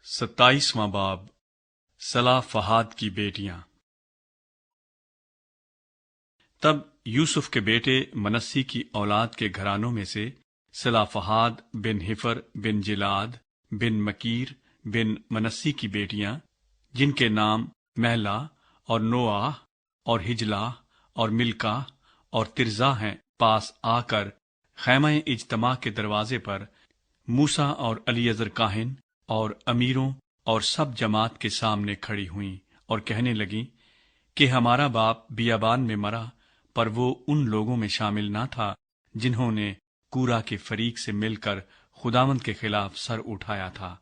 27واں باب صلاح فہاد کی بیٹیاں۔ تب یوسف کے بیٹے منسی کی اولاد کے گھرانوں میں سے صلاح فہاد بن حفر بن جلاد بن مکیر بن منسی کی بیٹیاں، جن کے نام مہلا اور نوآح اور ہجلا اور ملکا اور ترزا ہیں، پاس آ کر خیمہ اجتماع کے دروازے پر موسیٰ اور الیعزر کاہن اور امیروں اور سب جماعت کے سامنے کھڑی ہوئیں اور کہنے لگیں کہ ہمارا باپ بیابان میں مرا، پر وہ ان لوگوں میں شامل نہ تھا جنہوں نے کورہ کے فریق سے مل کر خداوند کے خلاف سر اٹھایا تھا،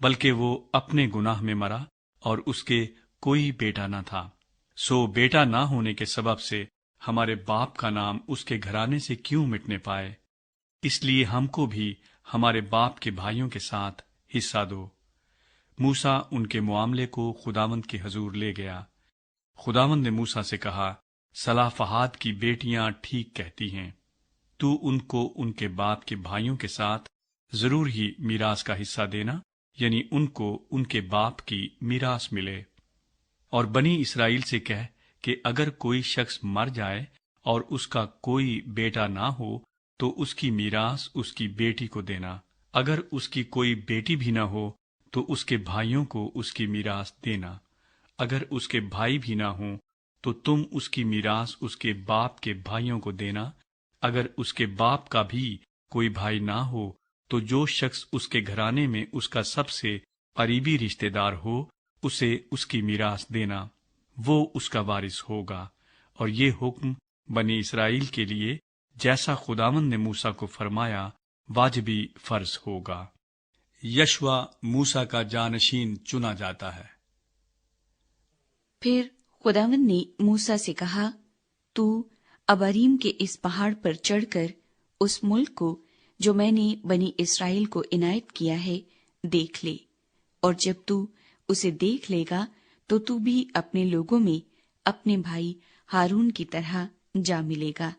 بلکہ وہ اپنے گناہ میں مرا اور اس کے کوئی بیٹا نہ تھا۔ سو بیٹا نہ ہونے کے سبب سے ہمارے باپ کا نام اس کے گھرانے سے کیوں مٹنے پائے؟ اس لیے ہم کو بھی ہمارے باپ کے بھائیوں کے ساتھ حصہ دو۔ موسیٰ ان کے معاملے کو خداوند کے حضور لے گیا۔ خداوند نے موسیٰ سے کہا، صلاح فہاد کی بیٹیاں ٹھیک کہتی ہیں، تو ان کو ان کے باپ کے بھائیوں کے ساتھ ضرور ہی میراث کا حصہ دینا، یعنی ان کو ان کے باپ کی میراث ملے۔ اور بنی اسرائیل سے کہہ کہ اگر کوئی شخص مر جائے اور اس کا کوئی بیٹا نہ ہو تو اس کی میراث اس کی بیٹی کو دینا، اگر اس کی کوئی بیٹی بھی نہ ہو تو اس کے بھائیوں کو اس کی میراث دینا، اگر اس کے بھائی بھی نہ ہوں تو تم اس کی میراث اس کے باپ کے بھائیوں کو دینا، اگر اس کے باپ کا بھی کوئی بھائی نہ ہو تو جو شخص اس کے گھرانے میں اس کا سب سے قریبی رشتہ دار ہو اسے اس کی میراث دینا، وہ اس کا وارث ہوگا۔ اور یہ حکم بنی اسرائیل کے لیے جیسا خداوند نے موسیٰ کو فرمایا واجبی فرض ہوگا۔ یشوع موسیٰ کا جانشین چنا جاتا ہے۔ پھر خداوند نے موسیٰ سے کہا، تو اباریم کے اس پہاڑ پر چڑھ کر اس ملک کو جو میں نے بنی اسرائیل کو عنایت کیا ہے دیکھ لے، اور جب تو اسے دیکھ لے گا تو تو بھی اپنے لوگوں میں اپنے بھائی ہارون کی طرح جا ملے گا،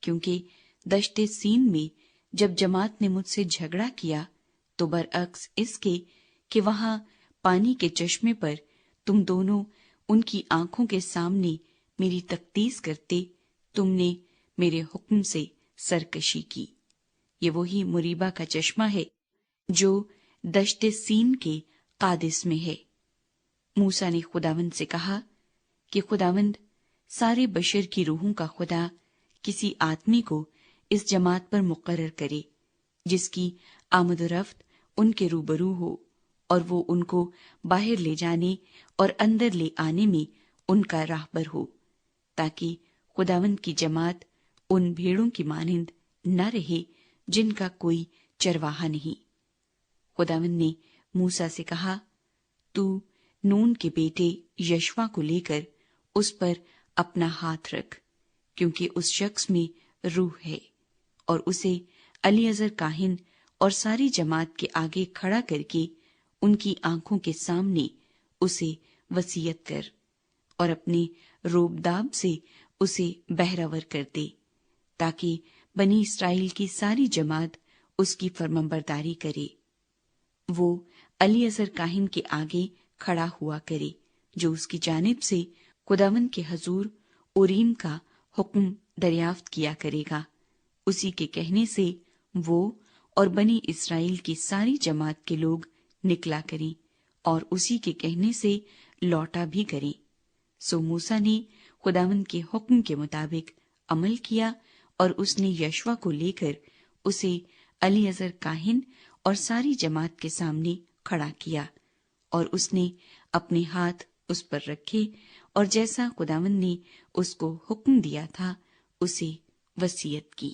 کیونکہ دشت سین میں جب جماعت نے مجھ سے جھگڑا کیا تو برعکس اس کے کہ وہاں پانی کے چشمے پر تم دونوں ان کی آنکھوں کے سامنے میری تقدیس کرتے، تم نے میرے حکم سے سرکشی کی۔ یہ وہی مریبہ کا چشمہ ہے جو دشت سین کے قادس میں ہے۔ موسیٰ نے خداوند سے کہا کہ خداوند سارے بشر کی روحوں کا خدا کسی آدمی کو اس جماعت پر مقرر کرے جس کی آمد و رفت ان کے روبرو ہو، اور وہ ان کو باہر لے جانے اور اندر لے آنے میں ان کا راہبر ہو، تاکہ خداوند کی جماعت ان بھیڑوں کی مانند نہ رہے جن کا کوئی چرواہا نہیں۔ خداوند نے موسیٰ سے کہا، تو نون کے بیٹے یشوع کو لے کر اس پر اپنا ہاتھ رکھ، کیونکہ اس شخص میں روح ہے، اور اسے الیعزر کاہن اور ساری جماعت کے آگے کھڑا کر کے ان کی آنکھوں کے سامنے اسے وصیت کر، اور اپنے روب داب سے اسے بہرور کر دے، تاکہ بنی اسرائیل کی ساری جماعت اس کی فرمانبرداری کرے۔ وہ الیعزر کاہن کے آگے کھڑا ہوا کرے جو اس کی جانب سے خداوند کے حضور اوریم کا حکم دریافت کیا کرے گا، اسی کے کہنے سے وہ اور بنی اسرائیل کی ساری جماعت کے لوگ نکلا کریں، اور اسی کے کہنے سے لوٹا بھی کریں۔ سو موسیٰ نے خداوند کے حکم کے مطابق عمل کیا، اور اس نے یشوع کو لے کر اسے الیعزر کاہن اور ساری جماعت کے سامنے کھڑا کیا، اور اس نے اپنے ہاتھ اس پر رکھے، اور جیسا خداوند نے اس کو حکم دیا تھا اسے وصیت کی۔